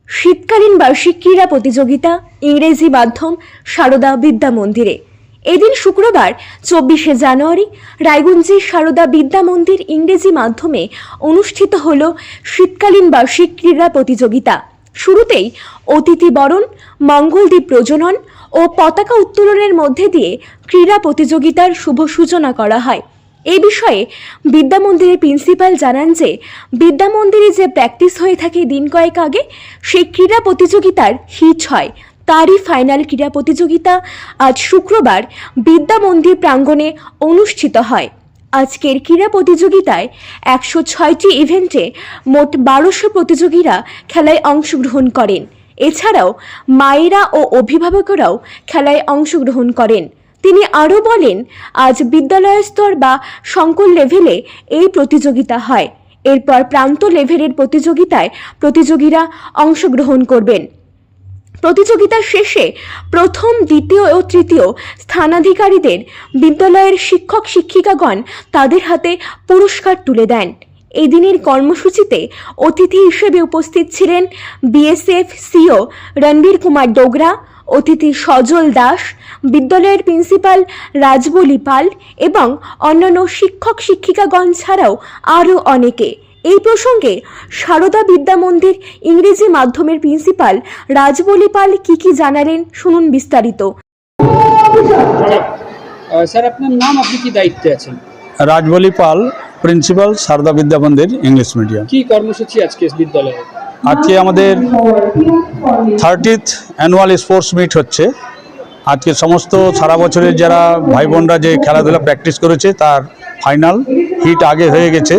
শীতকালীন বার্ষিক ক্রীড়া প্রতিযোগিতা ইংরেজি মাধ্যম সারদা বিদ্যা মন্দিরে। এদিন শুক্রবার 24শে জানুয়ারি রায়গঞ্জের সারদা বিদ্যা মন্দির ইংরেজি মাধ্যমে অনুষ্ঠিত হল শীতকালীন বার্ষিক ক্রীড়া প্রতিযোগিতা। শুরুতেই অতিথি বরণ, মঙ্গলদ্বীপ প্রজনন ও পতাকা উত্তোলনের মধ্যে দিয়ে ক্রীড়া প্রতিযোগিতার শুভ সূচনা করা হয়। এই বিষয়ে বিদ্যা মন্দিরের প্রিন্সিপাল জানান যে বিদ্যা মন্দিরে যে প্র্যাকটিস হয়ে থাকে দিন কয়েক আগে, সেই ক্রীড়া প্রতিযোগিতার হিট হয়। তারই ফাইনাল ক্রীড়া প্রতিযোগিতা আজ শুক্রবার বিদ্যা মন্দির প্রাঙ্গণে অনুষ্ঠিত হয়। আজকের ক্রীড়া প্রতিযোগিতায় 106টি ইভেন্টে মোট 1200 প্রতিযোগীরা খেলায় অংশগ্রহণ করেন। এছাড়াও মায়েরা ও অভিভাবকরাও খেলায় অংশগ্রহণ করেন। তিনি আরও বলেন, আজ বিদ্যালয় স্তর বা সংকুল লেভেলে এই প্রতিযোগিতা হয়। এরপর প্রান্ত লেভেলের প্রতিযোগিতায় প্রতিযোগীরা অংশগ্রহণ করবেন। প্রতিযোগিতার শেষে প্রথম, দ্বিতীয় ও তৃতীয় স্থানাধিকারীদের বিদ্যালয়ের শিক্ষক শিক্ষিকাগণ তাদের হাতে পুরস্কার তুলে দেন। এই দিনের কর্মসূচিতে অতিথি হিসেবে উপস্থিত ছিলেন বিএসএফ সিও রণবীর কুমার ডোগরা, অতিথি সজল দাস, বিদ্যালয়ের প্রিন্সিপাল রাজবলি পাল এবং অন্যান্য শিক্ষক শিক্ষিকাগণ ছাড়াও আরও অনেকে। এই প্রসঙ্গে সারদা বিদ্যা মন্দির ইংরেজি মাধ্যমের প্রিন্সিপাল রাজবলি পাল কি জানালেন, শুনুন বিস্তারিত। স্যার, আপনার নাম, আপনি কি দায়িত্বে আছেন? রাজবলি পাল, প্রিন্সিপাল, সারদা বিদ্যা মন্দির ইংলিশ মিডিয়াম। কি কর্মসূচি আজকে বিদ্যালয়ে? আজকে আমাদের 30th অ্যানুয়াল স্পোর্টস মিট হচ্ছে। আজকে সমস্ত সারা বছরের যারা ভাই বোনরা যে খেলাধুলা প্র্যাকটিস করেছে তার ফাইনাল হিট আগে হয়ে গেছে।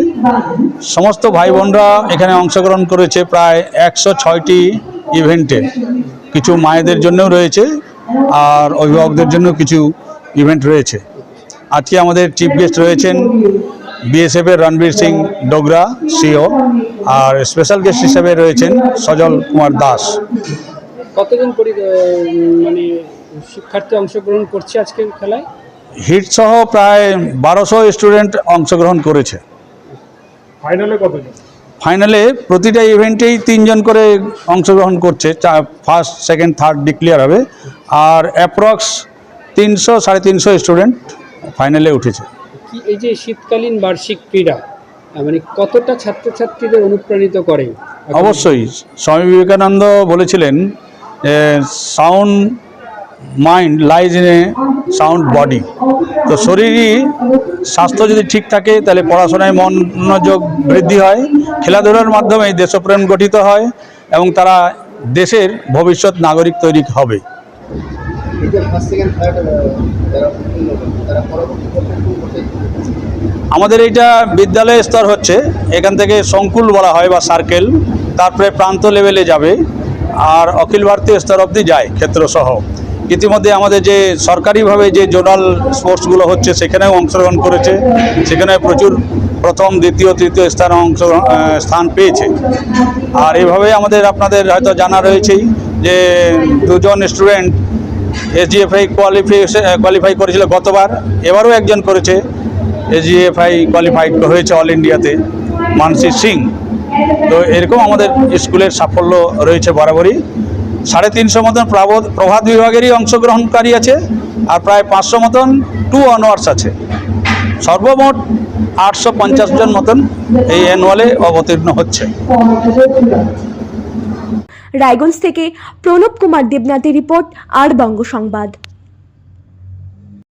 সমস্ত ভাই বোনরা এখানে অংশগ্রহণ করেছে প্রায় 106টি ইভেন্টে। কিছু মায়েদের জন্যও রয়েছে আর অভিভাবকদের জন্য কিছু ইভেন্ট রয়েছে। আজকে আমাদের চিফ গেস্ট রয়েছেন বিএসএফের রণবীর সিং ডোগরা সিও, আর স্পেশাল গেস্ট হিসেবে রয়েছেন সজল কুমার দাস। কতজন মানে শিক্ষার্থী অংশগ্রহণ করছে আজকের খেলায়? হিট সহ প্রায় 1200 স্টুডেন্ট অংশগ্রহণ করেছে। ফাইনালে কতজন? ফাইনালে প্রতিটা ইভেন্টেই 3 জন করে অংশগ্রহণ করছে। ফার্স্ট, সেকেন্ড, থার্ড ডিক্লেয়ার হবে। আর অ্যাপ্রক্স 300-350 স্টুডেন্ট ফাইনালে উঠেছে। এই যে শীতকালীন বার্ষিক ক্রীড়া মানে কতটা ছাত্রছাত্রীদের অনুপ্রাণিত করে? অবশ্যই স্বামী বিবেকানন্দ বলেছিলেন, sound mind lies in a sound body. তো শরীরই স্বাস্থ্য যদি ঠিক থাকে তাহলে পড়াশোনায় মনোযোগ বৃদ্ধি হয়, খেলাধুলার মাধ্যমে দেশপ্রেম গঠিত হয় এবং তারা দেশের ভবিষ্যৎ নাগরিক তৈরি হবে। আমাদের এইটা বিদ্যালয় স্তর হচ্ছে, এখান থেকে সংকুল বলা হয় বা সার্কেল, তারপরে প্রান্ত লেভেলে যাবে আর অখিল ভারতীয় স্তর অবধি যায় ক্ষেত্রসহ। ইতিমধ্যে আমাদের যে সরকারিভাবে যে জোনাল স্পোর্টসগুলো হচ্ছে সেখানেও অংশগ্রহণ করেছে, সেখানে প্রচুর প্রথম, দ্বিতীয়, তৃতীয় স্থান পেয়েছে। আর এইভাবে আমাদের আপনাদের হয়তো জানা রয়েছেই যে 2 জন স্টুডেন্ট এসজিএফআই কোয়ালিফাই করেছিল গতবার, এবারও একজন করেছে এসজিএফআই কোয়ালিফাইড হয়েছে অল ইন্ডিয়াতে, মানসী সিং। তো এরকম আমাদের স্কুলের সাফল্য রয়েছে বরাবরই। 350 মতন প্রভাত বিভাগেরই অংশগ্রহণকারী আছে আর প্রায় 500 মতন 2 অনার্স আছে। সর্বমোট 850 জন মতন এই অ্যানুয়ালে অবতীর্ণ হচ্ছে। রায়গঞ্জ থেকে প্রণব কুমার দেবনাথের রিপোর্ট, আর বঙ্গ সংবাদ।